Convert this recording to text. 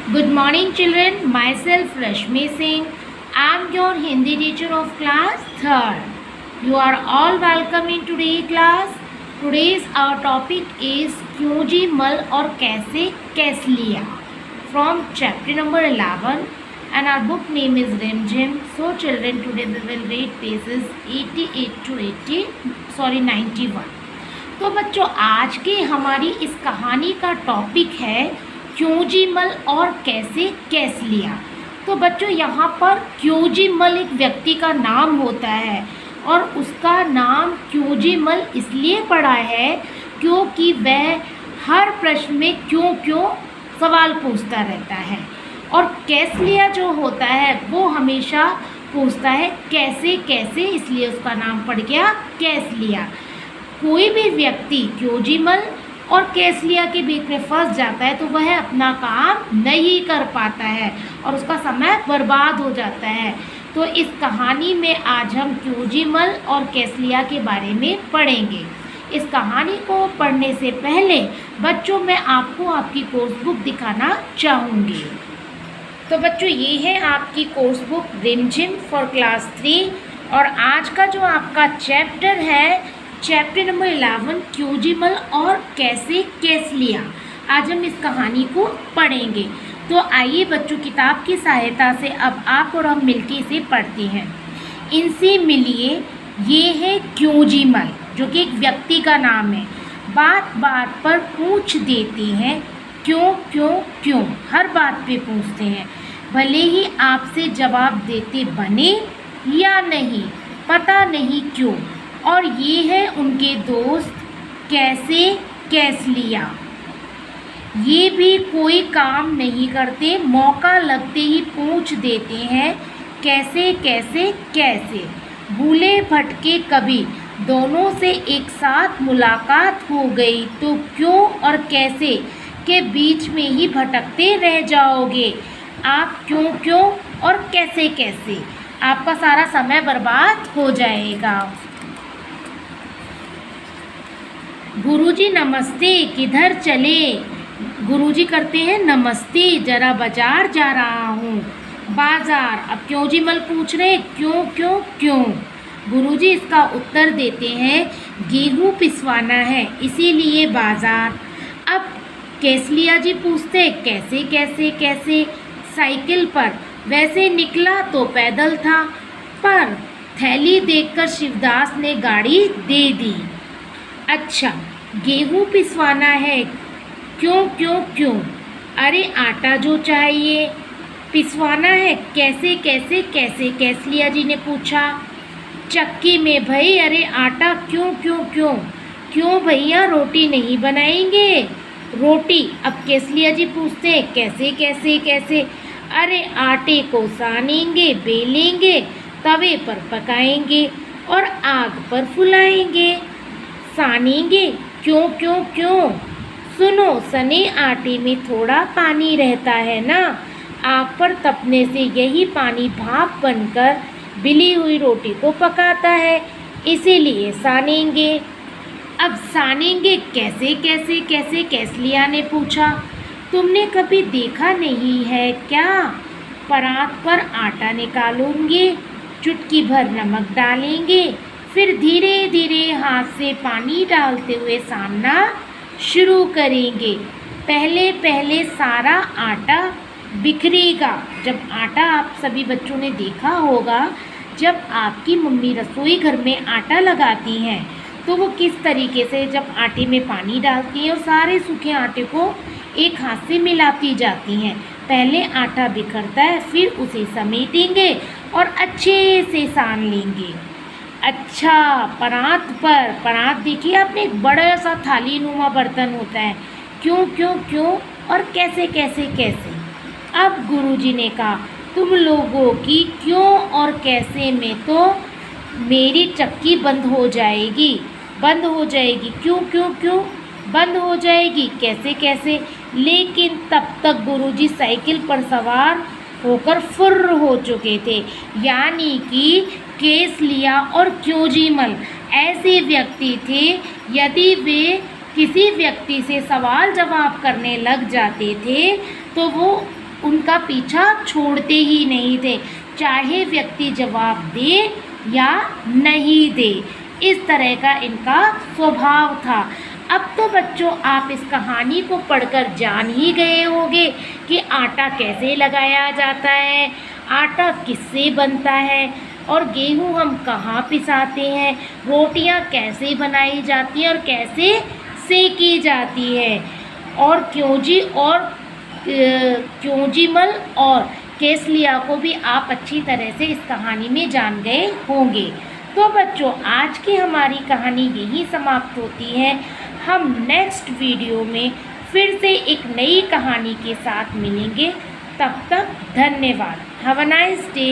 Good morning children, myself Rashmi Singh. I am your Hindi teacher of class 3rd. You are all welcome in today's class. Today's our topic is क्यों जी मल और कैसे कैस लिया from chapter number 11 and our book name is Rimjim. So children, today we will read pages 88 to 91. तो बच्चों आज की हमारी इस कहानी का टॉपिक है क्यों जी मल और कैसे कैस लिया। तो बच्चों यहाँ पर क्यों जी मल एक व्यक्ति का नाम होता है और उसका नाम क्यों जी मल इसलिए पड़ा है क्योंकि वह हर प्रश्न में क्यों क्यों सवाल पूछता रहता है। और कैस लिया जो होता है वो हमेशा पूछता है कैसे कैसे, इसलिए उसका नाम पड़ गया कैस लिया। कोई भी व्यक्ति क्यों जी मल और कैस लिया के बीच में फंस जाता है तो वह अपना काम नहीं कर पाता है और उसका समय बर्बाद हो जाता है। तो इस कहानी में आज हम क्यों जी मल और कैस लिया के बारे में पढ़ेंगे। इस कहानी को पढ़ने से पहले बच्चों मैं आपको आपकी कोर्स बुक दिखाना चाहूँगी। तो बच्चों ये है आपकी कोर्स बुक रिमझिम फॉर क्लास 3 और आज का जो आपका चैप्टर है चैप्टर नंबर 11 क्यों जी मल और कैसे कैस लिया। आज हम इस कहानी को पढ़ेंगे। तो आइए बच्चों किताब की सहायता से अब आप और हम मिलके इसे पढ़ते हैं। इनसे मिलिए, ये है क्यों जी मल जो कि एक व्यक्ति का नाम है। बात बात पर पूछ देते हैं क्यों क्यों क्यों, हर बात पे पूछते हैं। भले ही आपसे जवाब देते बने या नहीं, पता नहीं क्यों। और ये है उनके दोस्त कैसे कैस लिया। ये भी कोई काम नहीं करते, मौका लगते ही पूछ देते हैं कैसे कैसे कैसे। भूले भटके कभी दोनों से एक साथ मुलाकात हो गई तो क्यों और कैसे के बीच में ही भटकते रह जाओगे आप। क्यों क्यों और कैसे कैसे, आपका सारा समय बर्बाद हो जाएगा। गुरुजी नमस्ते, किधर चले। गुरुजी करते हैं नमस्ते, जरा बाजार जा रहा हूँ। बाजार, अब क्यों जी मल पूछ रहे क्यों क्यों क्यों। गुरुजी इसका उत्तर देते हैं गेहूँ पिसवाना है इसीलिए बाजार। अब कैस लिया जी पूछते कैसे कैसे कैसे। साइकिल पर, वैसे निकला तो पैदल था पर थैली देखकर शिवदास ने गाड़ी दे दी। अच्छा, गेहूँ पिसवाना है क्यों क्यों क्यों। अरे आटा जो चाहिए पिसवाना है कैसे कैसे कैसे, कैस लिया जी ने पूछा। चक्की में भाई, अरे आटा क्यों क्यों क्यों क्यों भैया, रोटी नहीं बनाएंगे रोटी। अब कैस लिया जी पूछते कैसे कैसे कैसे। अरे आटे को सानेंगे बेलेंगे, तवे पर पकाएंगे और आग पर फुलाएंगे। सानेंगे क्यों क्यों क्यों। सुनो, सने आटे में थोड़ा पानी रहता है ना, आग पर तपने से यही पानी भाप बनकर बिली हुई रोटी को पकाता है, इसीलिए सानेंगे। अब सानेंगे कैसे कैसे कैसे, कैस लिया ने पूछा। तुमने कभी देखा नहीं है क्या, परात पर आटा निकालेंगे, चुटकी भर नमक डालेंगे, फिर धीरे धीरे हाथ से पानी डालते हुए सानना शुरू करेंगे। पहले पहले सारा आटा बिखरेगा। जब आटा, आप सभी बच्चों ने देखा होगा जब आपकी मम्मी रसोई घर में आटा लगाती हैं तो वो किस तरीके से जब आटे में पानी डालती हैं और सारे सूखे आटे को एक हाथ से मिलाती जाती हैं। पहले आटा बिखरता है, फिर उसे समेटेंगे और अच्छे से सान लेंगे। अच्छा, परात पर, परात देखिए आपने, एक बड़ा सा थाली नुमा बर्तन होता है। क्यों क्यों क्यों और कैसे कैसे कैसे। अब गुरुजी ने कहा तुम लोगों की क्यों और कैसे में तो मेरी चक्की बंद हो जाएगी, बंद हो जाएगी। क्यों क्यों क्यों बंद हो जाएगी, कैसे कैसे। लेकिन तब तक गुरुजी साइकिल पर सवार होकर फुर्र हो चुके थे। यानी कि कैस लिया और क्यों जी मल ऐसे व्यक्ति थे, यदि वे किसी व्यक्ति से सवाल जवाब करने लग जाते थे तो वो उनका पीछा छोड़ते ही नहीं थे, चाहे व्यक्ति जवाब दे या नहीं दे। इस तरह का इनका स्वभाव था। अब तो बच्चों आप इस कहानी को पढ़कर जान ही गए होंगे कि आटा कैसे लगाया जाता है, आटा किससे बनता है और गेहूँ हम कहाँ पिसाते हैं, रोटियाँ कैसे बनाई जाती हैं और कैसे सेकी जाती है। और क्योंजीमल और केसलिया को भी आप अच्छी तरह से इस कहानी में जान गए होंगे। तो बच्चों आज की हमारी कहानी यहीं समाप्त होती है। हम नेक्स्ट वीडियो में फिर से एक नई कहानी के साथ मिलेंगे। तब तक धन्यवाद। Have a nice day.